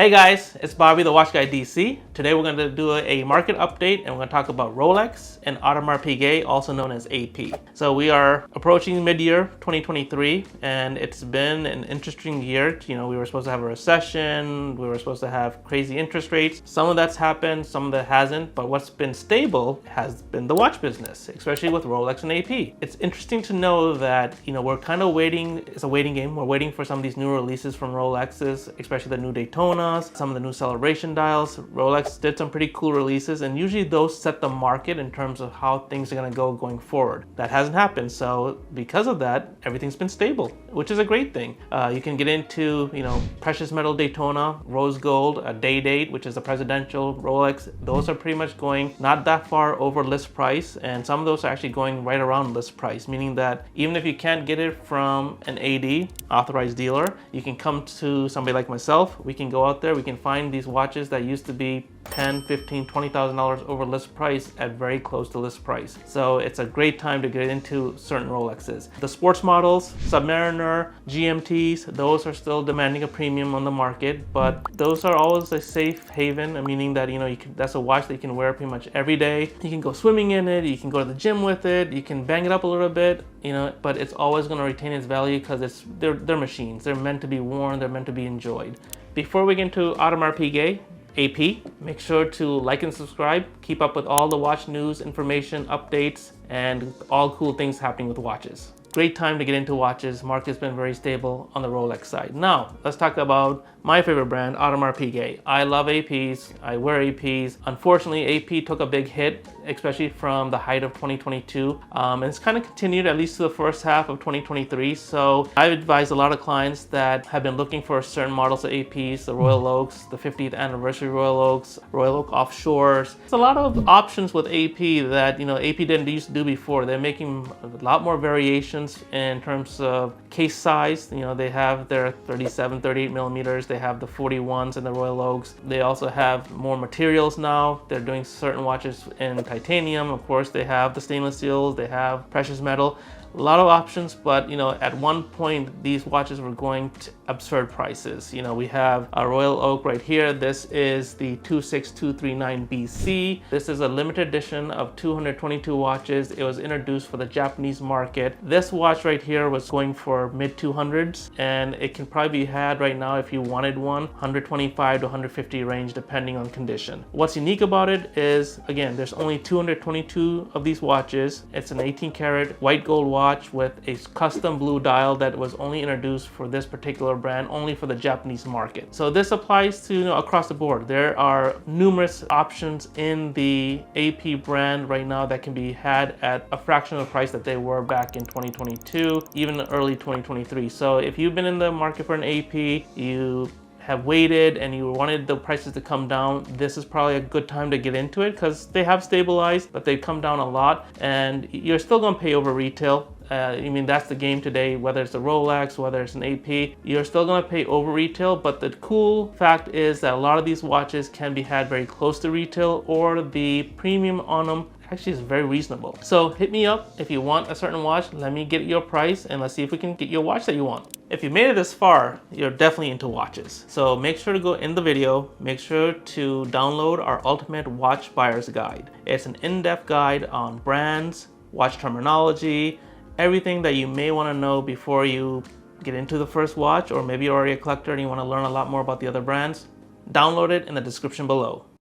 Hey guys, it's Bobby, the Watch Guy DC. Today we're going to do a market update and we're going to talk about Rolex and Audemars Piguet, also known as AP. So we are approaching mid-year 2023 and it's been an interesting year. You know, we were supposed to have a recession, we were supposed to have crazy interest rates. Some of that's happened, some of that hasn't, but what's been stable has been the watch business, especially with Rolex and AP. It's interesting to know that, you know, we're kind of waiting, it's a waiting game. We're waiting for some of these new releases from Rolexes, especially the new Daytona, some of the new celebration dials. Rolex did some pretty cool releases and usually those set the market in terms of how things are going to go going forward. That hasn't happened, so because of that, everything's been stable, which is a great thing. You can get into, you know, precious metal Daytona, rose gold, a day date, which is a presidential Rolex. Those are pretty much going not that far over list price, and some of those are actually going right around list price, meaning that even if you can't get it from an AD, authorized dealer, you can come to somebody like myself. We can go out there, we can find these watches that used to be $10, $15, $20,000 over list price at very close to list price. So it's a great time to get into certain Rolexes. The sports models, Submariner, GMTs, those are still demanding a premium on the market, but those are always a safe haven, meaning that, you know, that's a watch that you can wear pretty much every day. You can go swimming in it, you can go to the gym with it, you can bang it up a little bit, you know, but it's always going to retain its value because they're machines. They're meant to be worn, they're meant to be enjoyed. Before we get into Audemars Piguet, AP, make sure to like and subscribe. Keep up with all the watch news, information, updates, and all cool things happening with watches. Great time to get into watches. Market's been very stable on the Rolex side. Now, let's talk about my favorite brand, Audemars Piguet. I love APs, I wear APs. Unfortunately, AP took a big hit, especially from the height of 2022. And it's kind of continued at least to the first half of 2023. So I've advised a lot of clients that have been looking for certain models of APs, the Royal Oaks, the 50th anniversary Royal Oaks, Royal Oak Offshores. There's a lot of options with AP that, you know, AP didn't used to do before. They're making a lot more variations in terms of case size. You know, they have their 37, 38 millimeters. They have the 41s and the Royal Oaks. They also have more materials now. They're doing certain watches in titanium. Of course, they have the stainless steels. They have precious metal. A lot of options, but, you know, at one point these watches were going to absurd prices. You know, we have a Royal Oak right here. This is the 26239 BC. This is a limited edition of 222 watches. It was introduced for the Japanese market. This watch right here was going for mid 200s, and it can probably be had right now if you wanted one, 125 to 150 range depending on condition. What's unique about it is, again, there's only 222 of these watches. It's an 18 karat white gold watch with a custom blue dial that was only introduced for this particular brand, only for the Japanese market. So this applies to, you know, across the board. There are numerous options in the AP brand right now that can be had at a fraction of the price that they were back in 2022, even early 2023. So if you've been in the market for an AP, you have waited and you wanted the prices to come down, this is probably a good time to get into it because they have stabilized, but they've come down a lot and you're still going to pay over retail. I mean, that's the game today, whether it's a Rolex, whether it's an AP, you're still going to pay over retail. But the cool fact is that a lot of these watches can be had very close to retail, or the premium on them actually is very reasonable. So hit me up if you want a certain watch. Let me get your price and let's see if we can get you a watch that you want. If you made it this far, you're definitely into watches. So make sure to go in the video, make sure to download our Ultimate Watch Buyer's Guide. It's an in-depth guide on brands, watch terminology, everything that you may want to know before you get into the first watch, or maybe you're already a collector and you want to learn a lot more about the other brands. Download it in the description below.